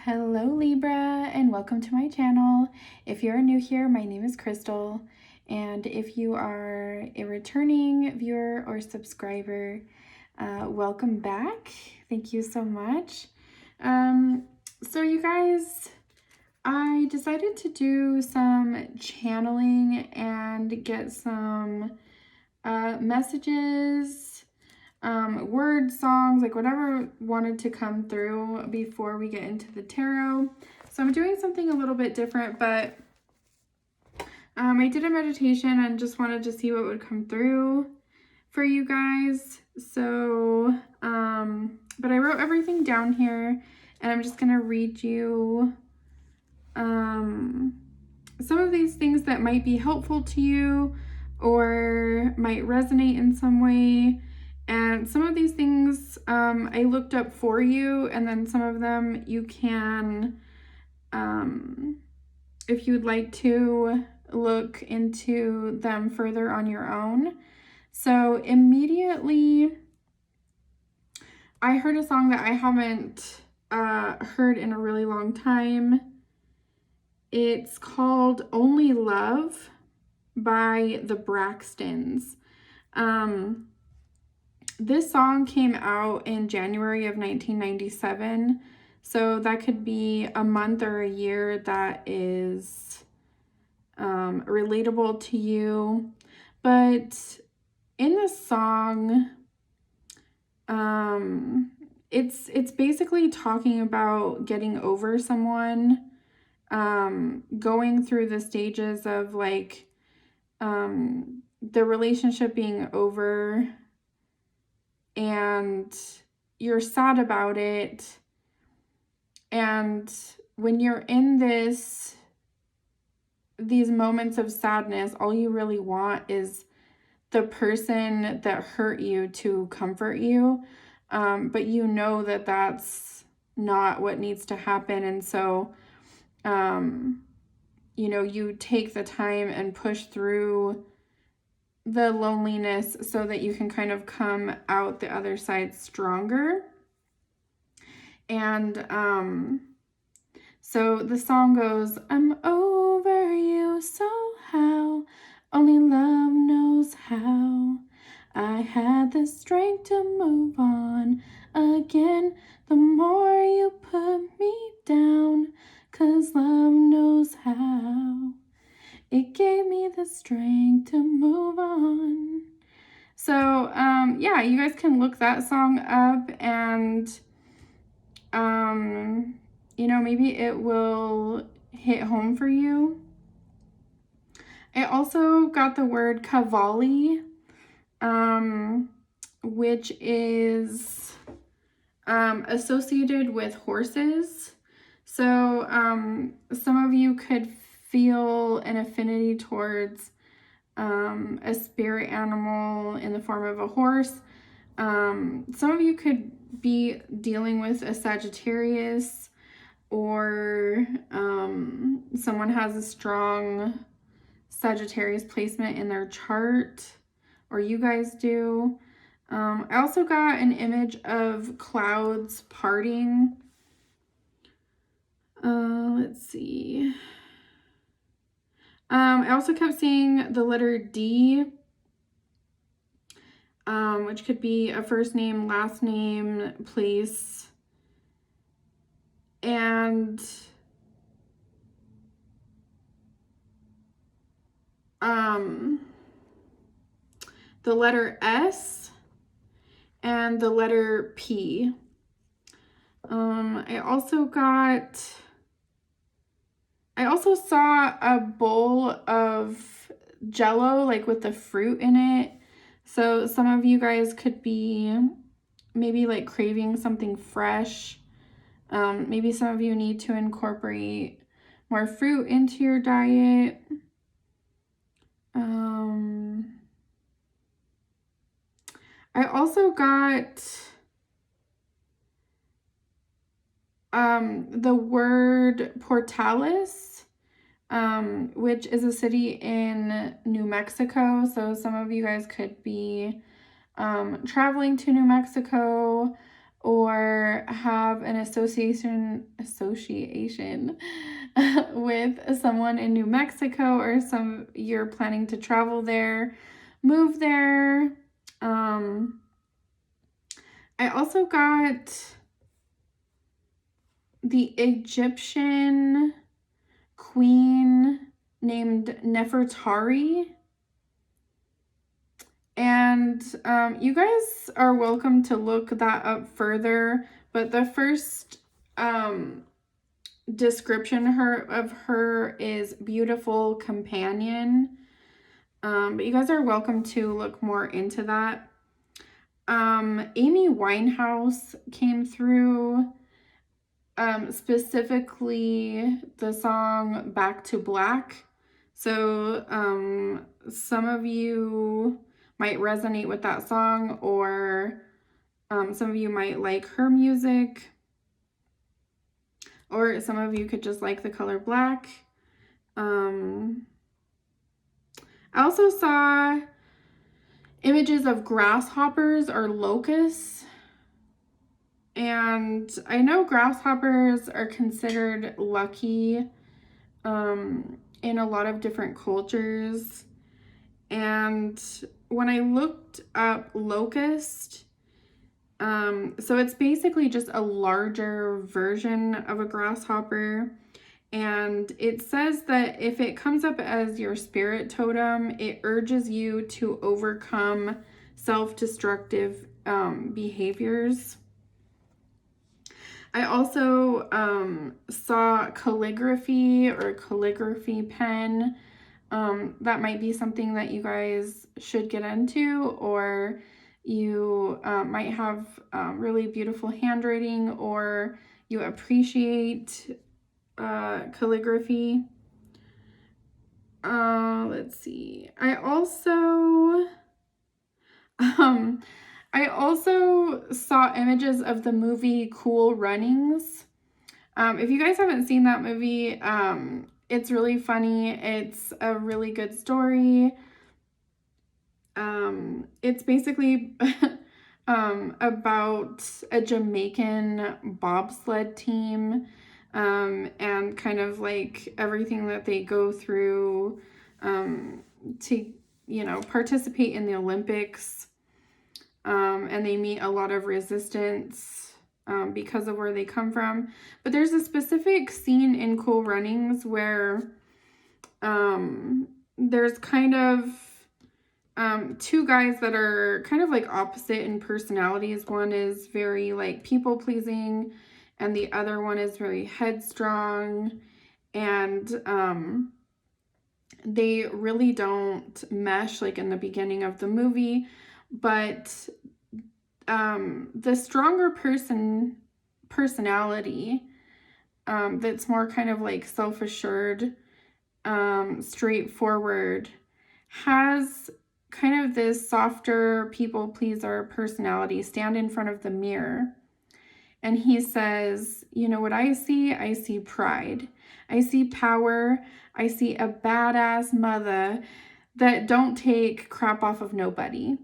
Hello Libra, and welcome to my channel. If you're new here, my name is Crystal, and if you are a returning viewer or subscriber, welcome back. Thank you so much. So you guys, I decided to do some channeling and get some messages, words, songs, like whatever wanted to come through before we get into the tarot. So I'm doing something a little bit different, but I did a meditation and just wanted to see what would come through for you guys. So, but I wrote everything down here, and I'm just gonna read you some of these things that might be helpful to you or might resonate in some way. And some of these things I looked up for you, and then some of them you can, if you'd like to, look into them further on your own. So immediately, I heard a song that I haven't heard in a really long time. It's called Only Love by the Braxtons. This song came out in January of 1997, so that could be a month or a year that is relatable to you. But in this song, it's basically talking about getting over someone, going through the stages of like the relationship being over, and you're sad about it. And when you're in these moments of sadness, all you really want is the person that hurt you to comfort you. But you know that that's not what needs to happen. And so, you take the time and push through the loneliness so that you can kind of come out the other side stronger. And so the song goes, I'm over you, so how? Only love knows how. I had the strength to move on again. The more you put me down, 'cause love knows how. It gave me the strength to move on. So, yeah, you guys can look that song up, and, maybe it will hit home for you. I also got the word Cavalli, which is associated with horses. So, some of you could feel an affinity towards a spirit animal in the form of a horse. Some of you could be dealing with a Sagittarius, or someone has a strong Sagittarius placement in their chart, or you guys do. I also got an image of clouds parting. Let's see. I also kept seeing the letter D, which could be a first name, last name, place, and the letter S and the letter P. I also saw a bowl of Jello, like with the fruit in it. So some of you guys could be maybe like craving something fresh. Maybe some of you need to incorporate more fruit into your diet. I also got the word Portales, which is a city in New Mexico. So some of you guys could be traveling to New Mexico, or have an association with someone in New Mexico, or you're planning to travel there, move there. I also got the Egyptian queen named Nefertari. And you guys are welcome to look that up further. But the first description of her is beautiful companion. But you guys are welcome to look more into that. Amy Winehouse came through, specifically the song Back to Black. So some of you might resonate with that song, or some of you might like her music, or some of you could just like the color black. I also saw images of grasshoppers or locusts. And I know grasshoppers are considered lucky in a lot of different cultures. And when I looked up locust, so it's basically just a larger version of a grasshopper. And it says that if it comes up as your spirit totem, it urges you to overcome self-destructive behaviors. I also saw calligraphy or calligraphy pen. That might be something that you guys should get into, or you might have really beautiful handwriting, or you appreciate calligraphy. Let's see. I also saw images of the movie Cool Runnings. If you guys haven't seen that movie, it's really funny. It's a really good story. It's basically about a Jamaican bobsled team, and kind of like everything that they go through to, participate in the Olympics. And they meet a lot of resistance because of where they come from. But there's a specific scene in Cool Runnings where there's kind of two guys that are kind of like opposite in personalities. One is very like people pleasing, and the other one is very headstrong. And they really don't mesh like in the beginning of the movie. But the stronger personality that's more kind of like self-assured, straightforward, has kind of this softer people pleaser personality stand in front of the mirror. And he says, you know what I see? I see pride. I see power. I see a badass mother that don't take crap off of nobody.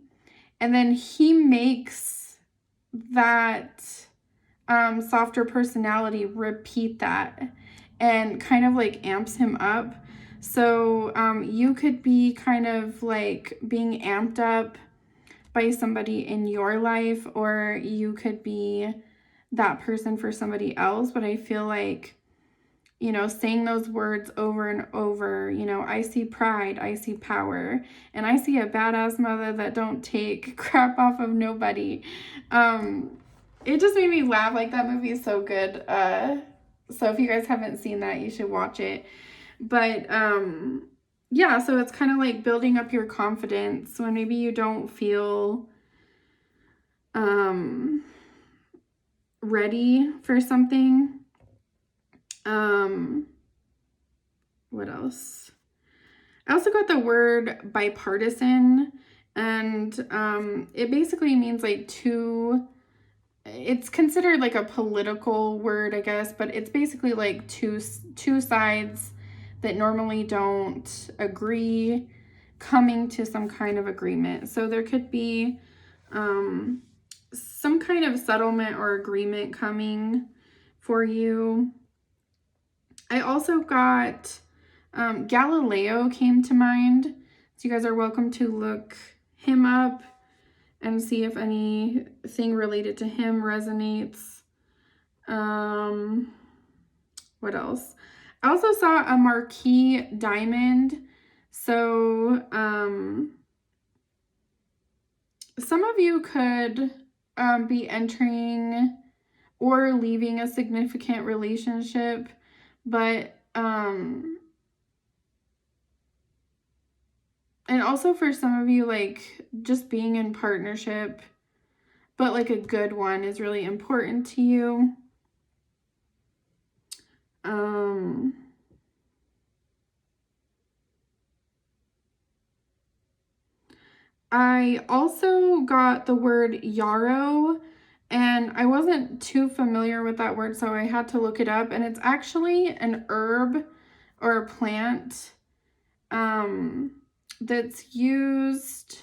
And then he makes that softer personality repeat that, and kind of like amps him up. So you could be kind of like being amped up by somebody in your life, or you could be that person for somebody else. But I feel like, saying those words over and over, I see pride, I see power, and I see a badass mother that don't take crap off of nobody. It just made me laugh. Like, that movie is so good. So if you guys haven't seen that, you should watch it. But yeah, so it's kind of like building up your confidence when maybe you don't feel ready for something. What else? I also got the word bipartisan, and it basically means like it's considered like a political word, I guess, but it's basically like two sides that normally don't agree coming to some kind of agreement. So there could be some kind of settlement or agreement coming for you. I also got Galileo came to mind. So you guys are welcome to look him up and see if anything related to him resonates. What else? I also saw a marquee diamond. So some of you could be entering or leaving a significant relationship, but and also for some of you, like, just being in partnership, but like a good one, is really important to you. I also got the word yarrow, and I wasn't too familiar with that word, so I had to look it up, and it's actually an herb or a plant that's used,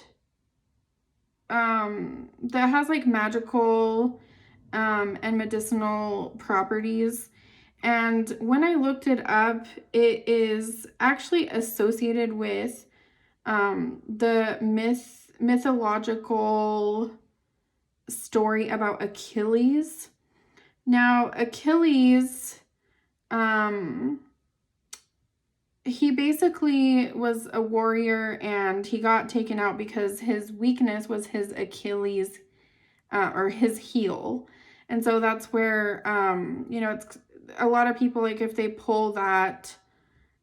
that has like magical and medicinal properties. And when I looked it up, it is actually associated with the mythological story about Achilles. Now, Achilles, he basically was a warrior, and he got taken out because his weakness was his Achilles, or his heel. And so that's where, it's a lot of people, like, if they pull that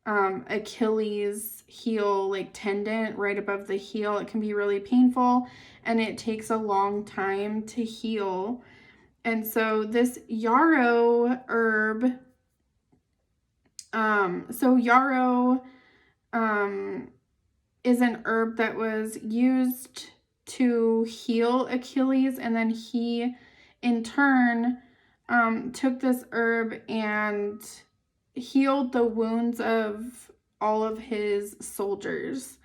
Achilles heel, like, tendon right above the heel, it can be really painful, and it takes a long time to heal. And so this yarrow herb, so yarrow is an herb that was used to heal Achilles, and then he in turn took this herb and healed the wounds of all of his soldiers.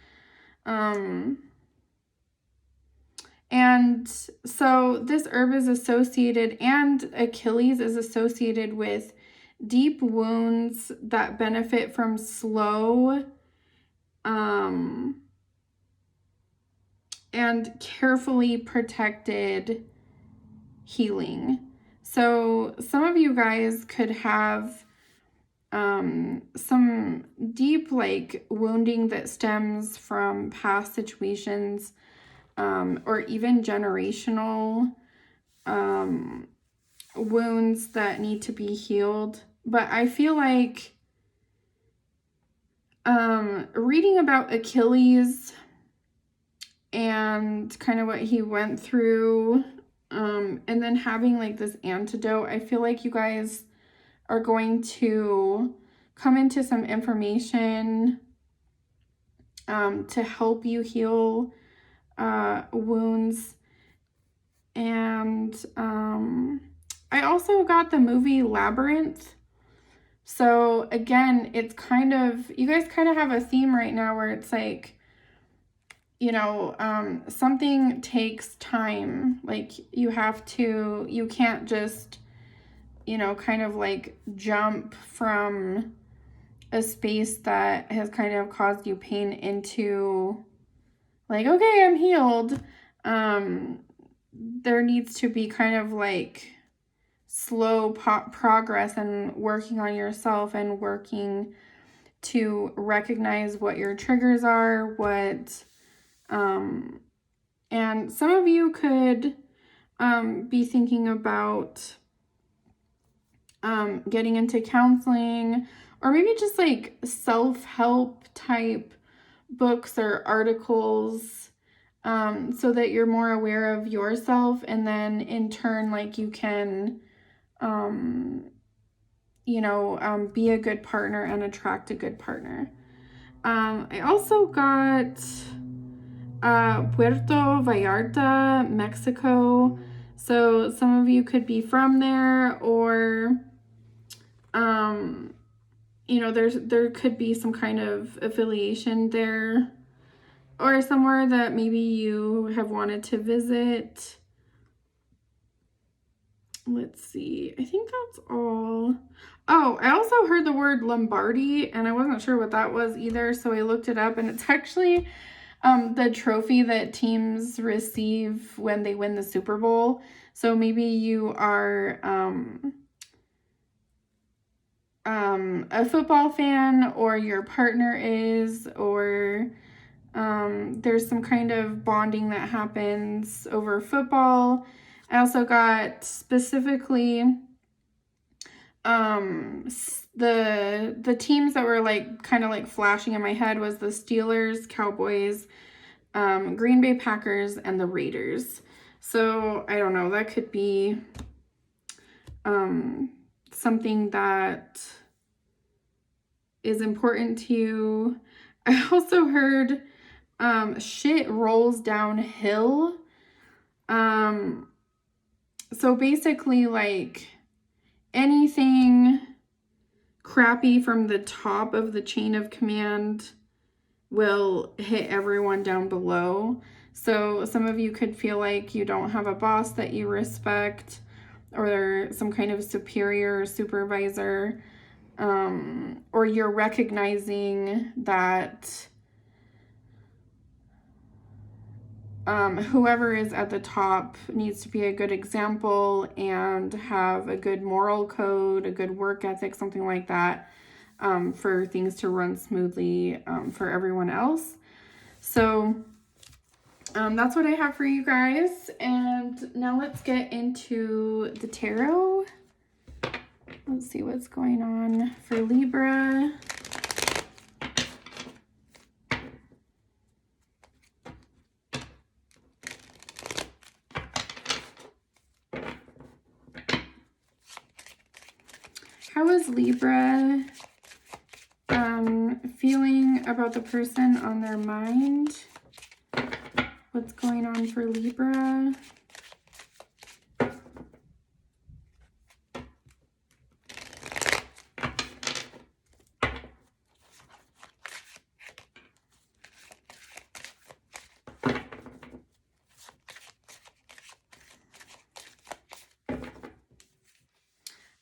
And so this herb is associated, and Achilles is associated with deep wounds that benefit from slow and carefully protected healing. So some of you guys could have some deep, like, wounding that stems from past situations, or even generational wounds that need to be healed. But I feel like reading about Achilles and kind of what he went through, and then having like this antidote, I feel like you guys are going to come into some information to help you heal wounds. And I also got the movie Labyrinth. So again, it's kind of, you guys kind of have a theme right now where it's like, something takes time. Like, you can't just, kind of like jump from a space that has kind of caused you pain into like, okay, I'm healed. There needs to be kind of like slow progress and working on yourself and working to recognize what your triggers are, and some of you could be thinking about getting into counseling, or maybe just like self-help type books or articles, so that you're more aware of yourself, and then in turn, like, you can be a good partner and attract a good partner. I also got Puerto Vallarta, Mexico. So some of you could be from there, or there could be some kind of affiliation there, or somewhere that maybe you have wanted to visit. let's see. I think that's all. Oh, I also heard the word Lombardi, and I wasn't sure what that was either, so I looked it up, and it's actually the trophy that teams receive when they win the Super Bowl. So maybe you are a football fan, or your partner is, or there's some kind of bonding that happens over football. I also got specifically the teams that were like kind of like flashing in my head was the Steelers, Cowboys, Green Bay Packers, and the Raiders. So I don't know, that could be something that is important to you. I also heard shit rolls downhill. So basically, like, anything crappy from the top of the chain of command will hit everyone down below. So some of you could feel like you don't have a boss that you respect, or some kind of superior supervisor, or you're recognizing that whoever is at the top needs to be a good example and have a good moral code, a good work ethic, something like that, for things to run smoothly for everyone else. So that's what I have for you guys. And now let's get into the tarot. Let's see what's going on for Libra. How is Libra feeling about the person on their mind? What's going on for Libra?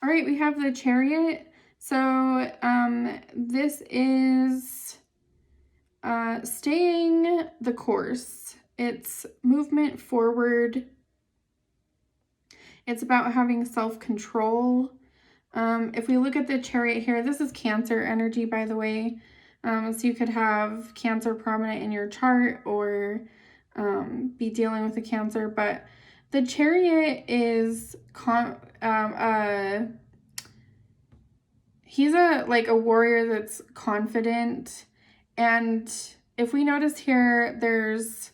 All right, we have the Chariot. So this is staying the course. It's movement forward. It's about having self-control. If we look at the Chariot here, this is Cancer energy, by the way. So you could have Cancer prominent in your chart, or be dealing with a Cancer, but the Chariot is he's a warrior that's confident. And if we notice here, there's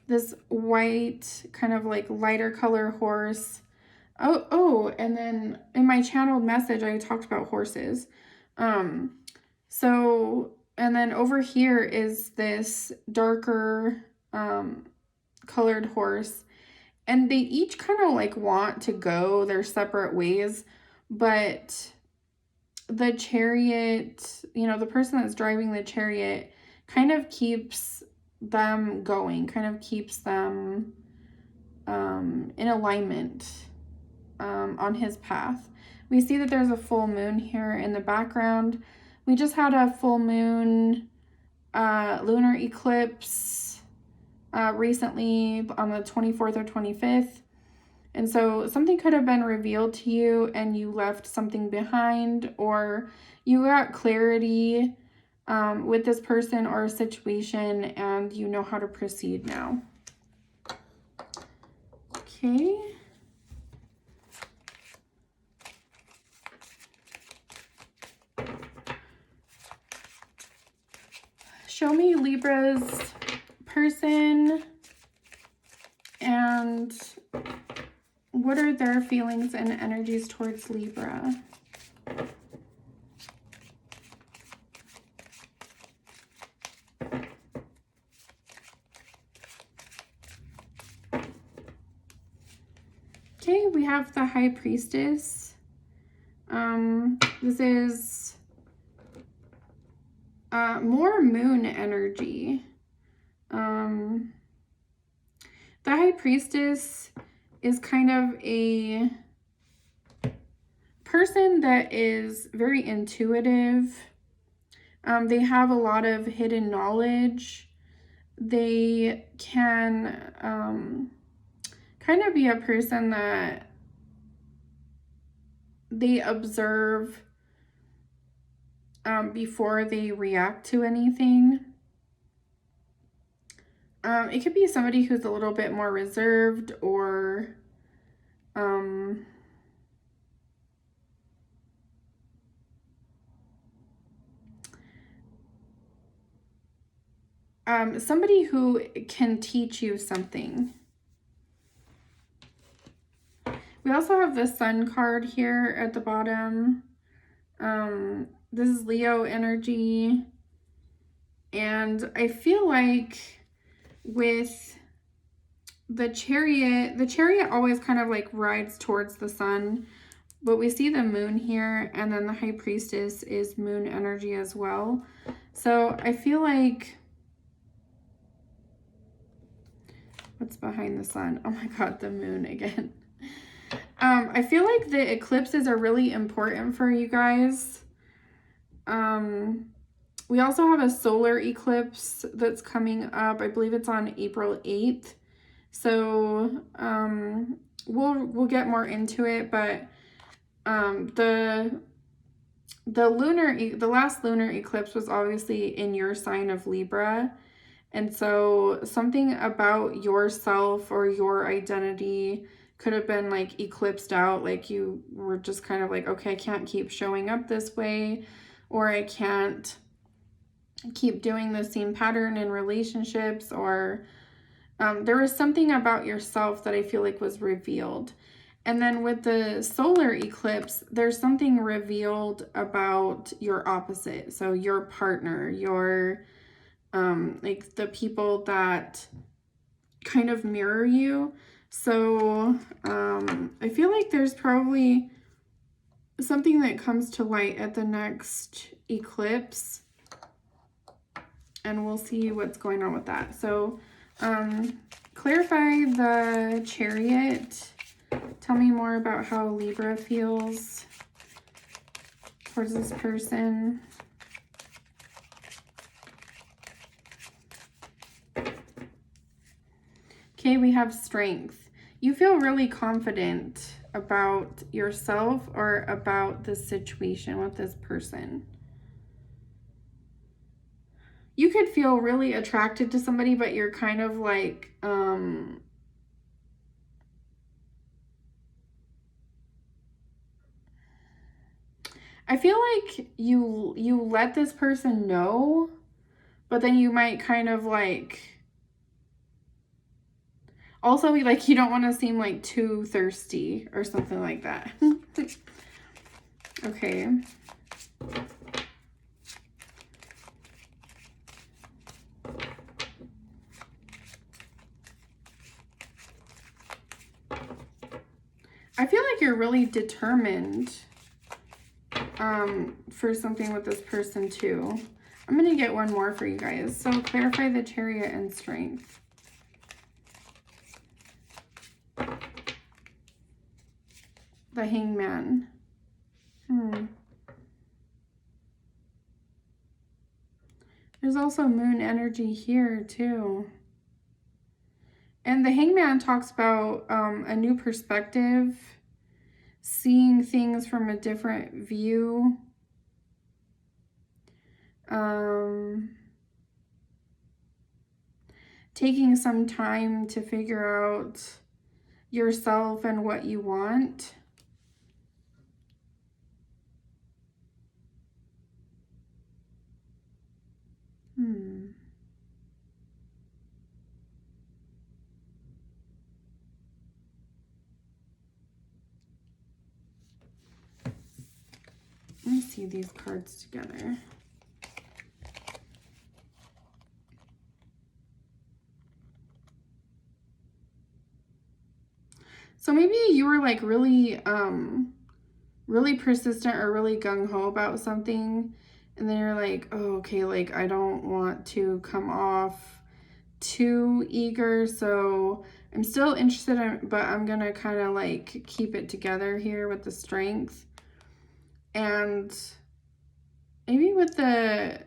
this white kind of like lighter color horse. Oh, and then in my channeled message, I talked about horses. So, and then over here is this darker colored horse. And they each kind of like want to go their separate ways, but the Chariot, the person that's driving the Chariot kind of keeps them going, kind of keeps them in alignment on his path. We see that there's a full moon here in the background. We just had a full moon lunar eclipse recently on the 24th or 25th. And so something could have been revealed to you and you left something behind, or you got clarity with this person or a situation and you know how to proceed now. Okay. Show me Libra's person and what are their feelings and energies towards Libra? Okay, we have the High Priestess. This is more moon energy. The High Priestess is kind of a person that is very intuitive. They have a lot of hidden knowledge. They can kind of be a person that they observe before they react to anything. It could be somebody who's a little bit more reserved, or somebody who can teach you something. We also have the Sun card here at the bottom. This is Leo energy. And I feel like with the Chariot always kind of like rides towards the sun. But we see the moon here, and then the High Priestess is moon energy as well. So I feel like, what's behind the sun? Oh my God, the moon again. I feel like the eclipses are really important for you guys. We also have a solar eclipse that's coming up. I believe it's on April 8th. So we'll get more into it, but the last lunar eclipse was obviously in your sign of Libra. And so something about yourself or your identity could have been like eclipsed out. Like you were just kind of like, okay, I can't keep showing up this way, or I can't keep doing the same pattern in relationships, or there was something about yourself that I feel like was revealed. And then with the solar eclipse, there's something revealed about your opposite. So your partner, your like the people that kind of mirror you. So I feel like there's probably something that comes to light at the next eclipse, and we'll see what's going on with that. So clarify the Chariot. Tell me more about how Libra feels towards this person. Okay, we have Strength. You feel really confident about yourself or about the situation with this person. You could feel really attracted to somebody, but you're kind of like, I feel like you let this person know, but then you might kind of like also be like, you don't want to seem like too thirsty or something like that. Okay. I feel like you're really determined for something with this person too. I'm going to get one more for you guys. So clarify the Chariot and Strength. The Hangman. There's also moon energy here too. And the Hangman talks about a new perspective, seeing things from a different view. Taking some time to figure out yourself and what you want. Let me see these cards together. So maybe you were like really persistent or really gung-ho about something, and then you're like, oh, okay, like I don't want to come off too eager, so I'm still interested in, but I'm gonna kind of like keep it together here with the Strength. And maybe with the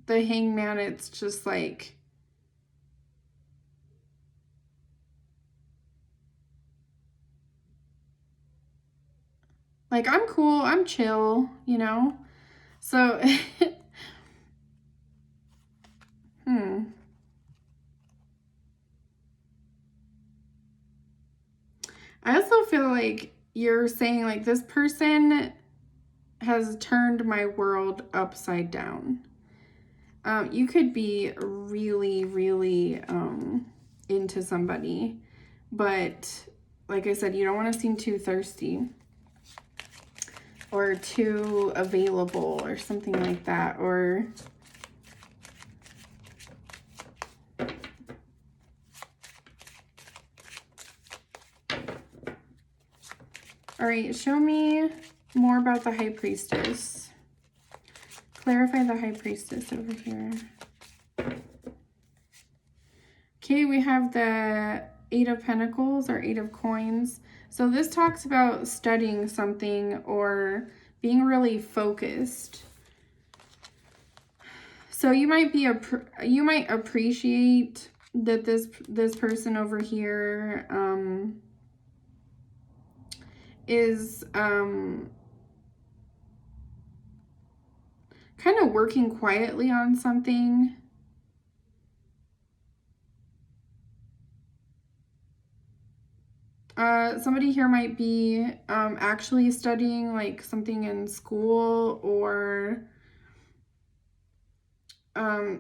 Hangman, it's just like, I'm cool, I'm chill, you know? So, I also feel like you're saying, like, this person has turned my world upside down. You could be really, really into somebody, but like I said, you don't want to seem too thirsty or too available or something like that. Or all right, show me more about the High Priestess. Clarify the High Priestess over here. Okay, we have the Eight of Pentacles or Eight of Coins. So this talks about studying something or being really focused. So you might appreciate that this person over here is kind of working quietly on something. Somebody here might be actually studying like something in school or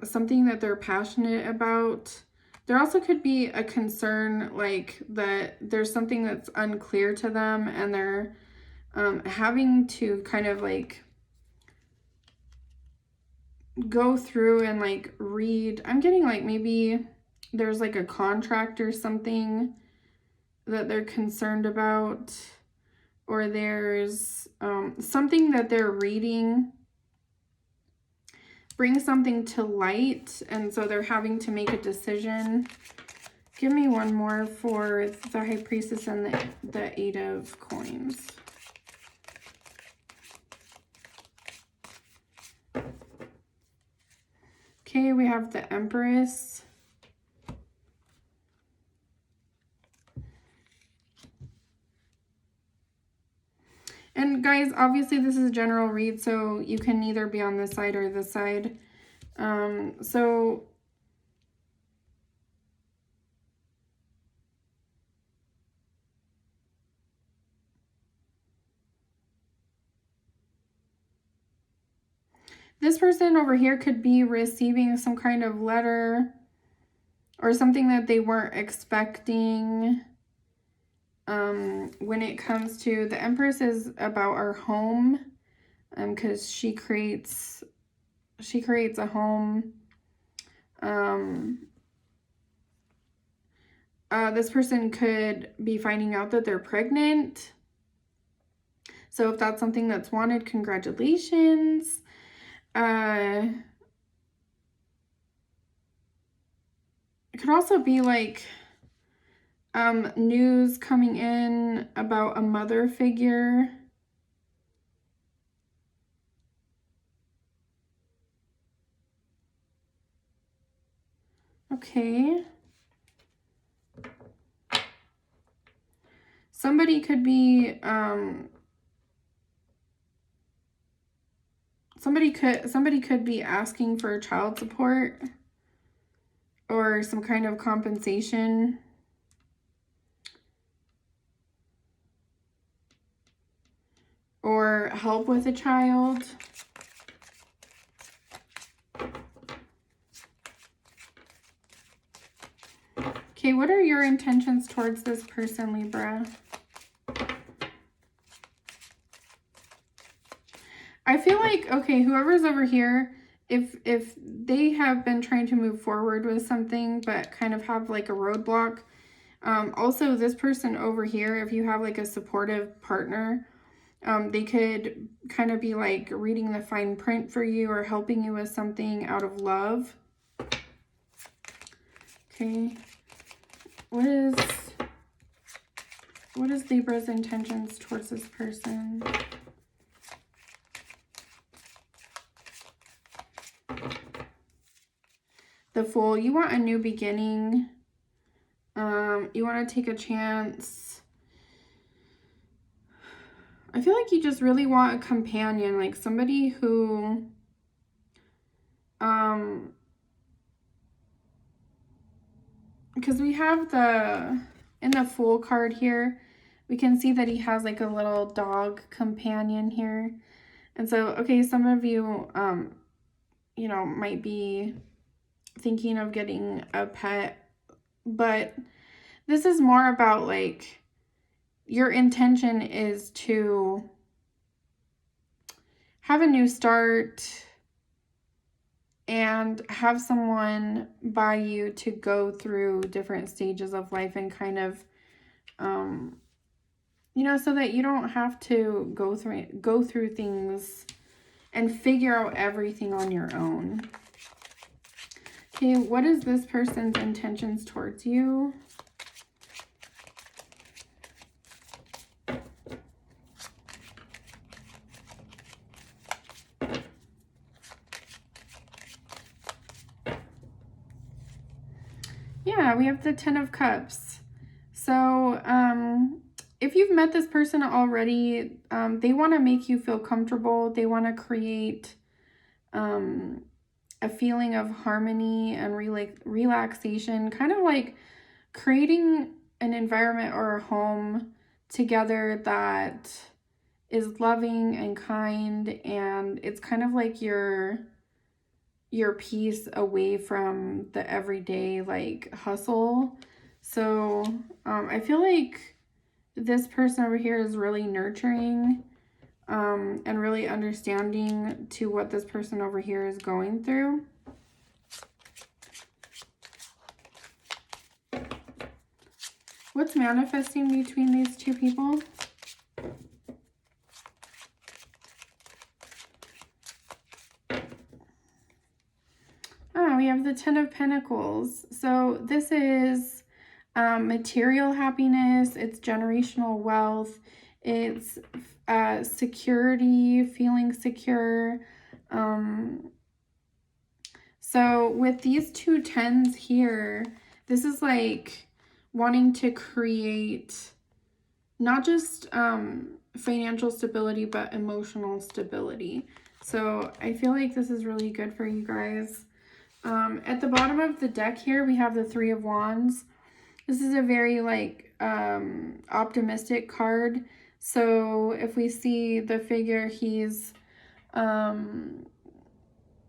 something that they're passionate about. There also could be a concern like that there's something that's unclear to them and they're having to kind of like go through and like read. I'm getting like maybe there's like a contract or something that they're concerned about, or there's something that they're reading bring something to light, and so they're having to make a decision. Give me one more for the High Priestess and the Eight of Coins. Okay, we have the Empress. And guys, obviously this is a general read, so you can either be on this side or this side. So this person over here could be receiving some kind of letter or something that they weren't expecting. When it comes to the Empress is about our home, because she creates a home. This person could be finding out that they're pregnant. So if that's something that's wanted, congratulations. It could also be like news coming in about a mother figure. Okay. Somebody could be somebody could be asking for child support or some kind of compensation. Or help with a child. Okay, what are your intentions towards this person, Libra? I feel like, okay, whoever's over here, if they have been trying to move forward with something but kind of have like a roadblock, also this person over here, if you have like a supportive partner, they could kind of be like reading the fine print for you or helping you with something out of love. Okay. What is Libra's intentions towards this person? the Fool. You want a new beginning. You want to take a chance. I feel like you just really want a companion, like somebody who, because we have in the Fool card here, we can see that he has like a little dog companion here. And so, okay, some of you, you know, might be thinking of getting a pet, but this is more about like your intention is to have a new start and have someone by you to go through different stages of life and kind of, you know, so that you don't have to go through things and figure out everything on your own. Okay, what is this person's intentions towards you? Yeah, we have the Ten of Cups. So, if you've met this person already, they want to make you feel comfortable. They want to create a feeling of harmony and relaxation, kind of like creating an environment or a home together that is loving and kind, and it's kind of like your piece away from the everyday like hustle. So I feel like this person over here is really nurturing and really understanding to what this person over here is going through. What's manifesting between these two people? We have the Ten of Pentacles. So this is material happiness, it's generational wealth, it's security, feeling secure. So with these two tens here, this is like wanting to create not just financial stability, but emotional stability. So I feel like this is really good for you guys. At the bottom of the deck here, we have the Three of Wands. This is a very like optimistic card. So if we see the figure, he's, you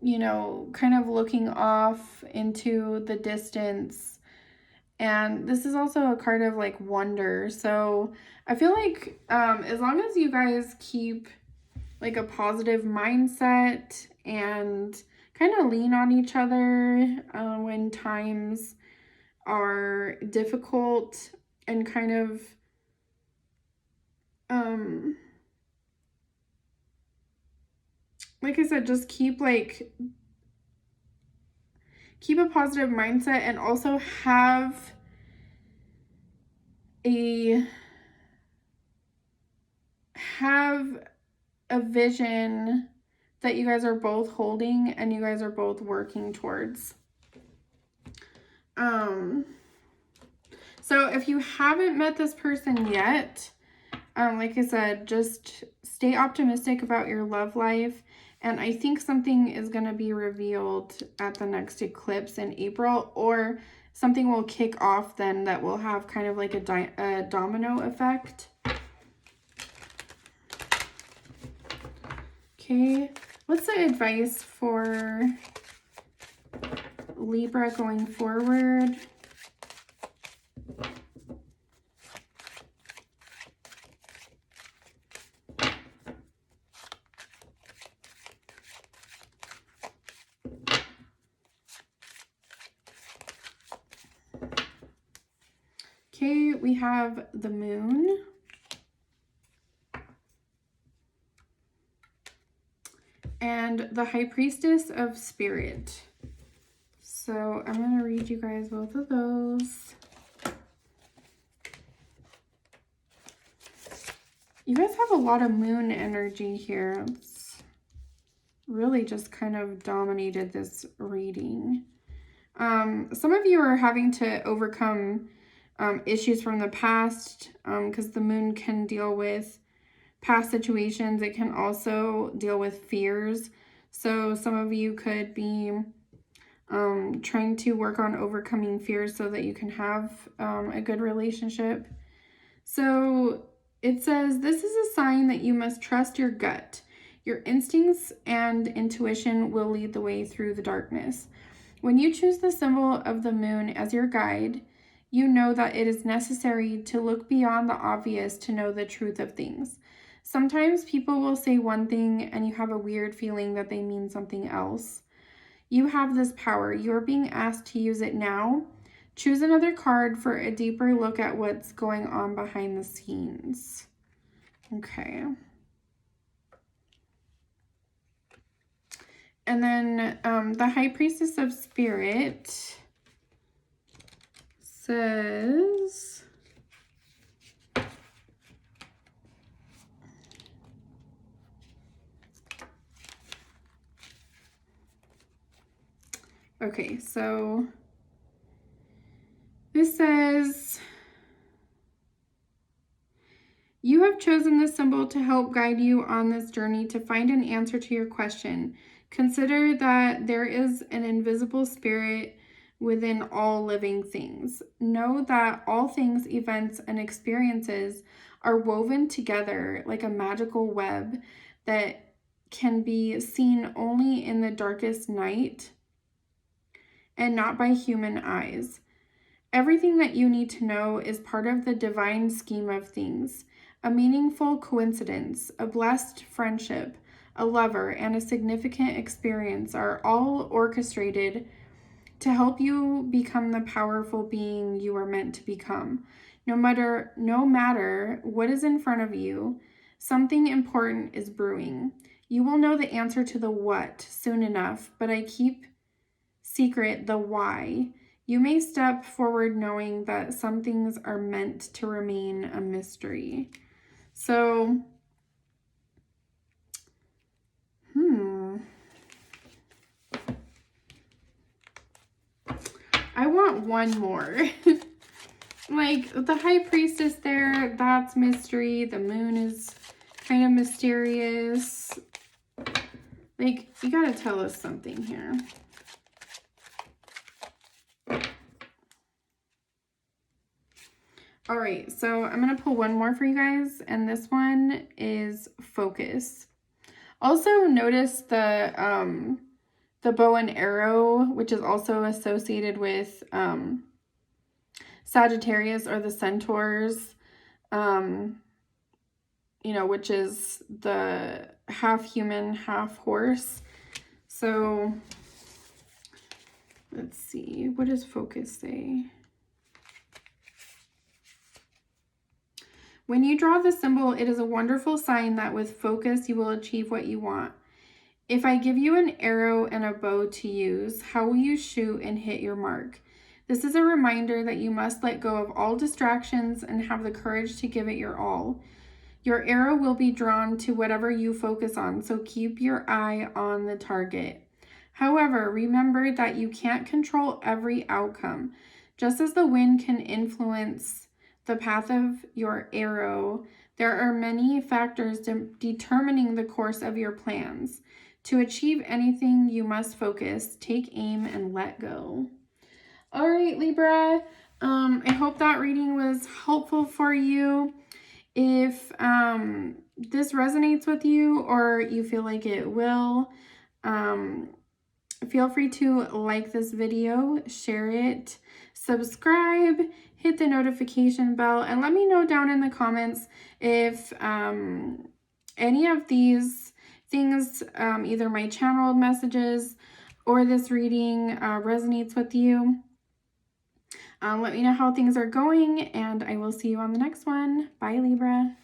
know, kind of looking off into the distance. And this is also a card of like wonder. So I feel like as long as you guys keep like a positive mindset and kind of lean on each other when times are difficult, and kind of like I said, just keep a positive mindset, and also have a vision that you guys are both holding and you guys are both working towards. So if you haven't met this person yet, like I said, just stay optimistic about your love life. And I think something is going to be revealed at the next eclipse in April, or something will kick off then that will have kind of like a domino effect. Okay, what's the advice for Libra going forward? Okay, we have the Moon. And the High Priestess of Spirit. So I'm going to read you guys both of those. You guys have a lot of moon energy here. It's really just kind of dominated this reading. Some of you are having to overcome issues from the past, because the moon can deal with past situations. It can also deal with fears. So some of you could be trying to work on overcoming fears so that you can have a good relationship. So it says, this is a sign that you must trust your gut. Your instincts and intuition will lead the way through the darkness. When you choose the symbol of the moon as your guide, you know that it is necessary to look beyond the obvious to know the truth of things. Sometimes people will say one thing and you have a weird feeling that they mean something else. You have this power. You are being asked to use it now. Choose another card for a deeper look at what's going on behind the scenes. Okay. And then the High Priestess of Spirit says, okay, so this says, you have chosen this symbol to help guide you on this journey to find an answer to your question. Consider that there is an invisible spirit within all living things. Know that all things, events, and experiences are woven together like a magical web that can be seen only in the darkest night and not by human eyes. Everything that you need to know is part of the divine scheme of things. A meaningful coincidence, a blessed friendship, a lover, and a significant experience are all orchestrated to help you become the powerful being you are meant to become. No matter what is in front of you, something important is brewing. You will know the answer to the what soon enough, but I keep secret the why. You may step forward knowing that some things are meant to remain a mystery. So, I want one more. Like, the High Priestess there, that's mystery. The moon is kind of mysterious. Like, you gotta tell us something here. All right, so I'm going to pull one more for you guys, and this one is focus. Also notice the bow and arrow, which is also associated with Sagittarius, or the centaurs, you know, which is the half human, half horse. So let's see, what does focus say? When you draw the symbol, it is a wonderful sign that with focus, you will achieve what you want. If I give you an arrow and a bow to use, how will you shoot and hit your mark? This is a reminder that you must let go of all distractions and have the courage to give it your all. Your arrow will be drawn to whatever you focus on, so keep your eye on the target. However, remember that you can't control every outcome. Just as the wind can influence the path of your arrow, there are many factors determining the course of your plans. To achieve anything, you must focus, take aim, and let go. All right, Libra. I hope that reading was helpful for you. If this resonates with you, or you feel like it will, feel free to like this video, share it, subscribe, hit the notification bell, and let me know down in the comments if any of these things, either my channeled messages or this reading, resonates with you. Let me know how things are going, and I will see you on the next one. Bye, Libra.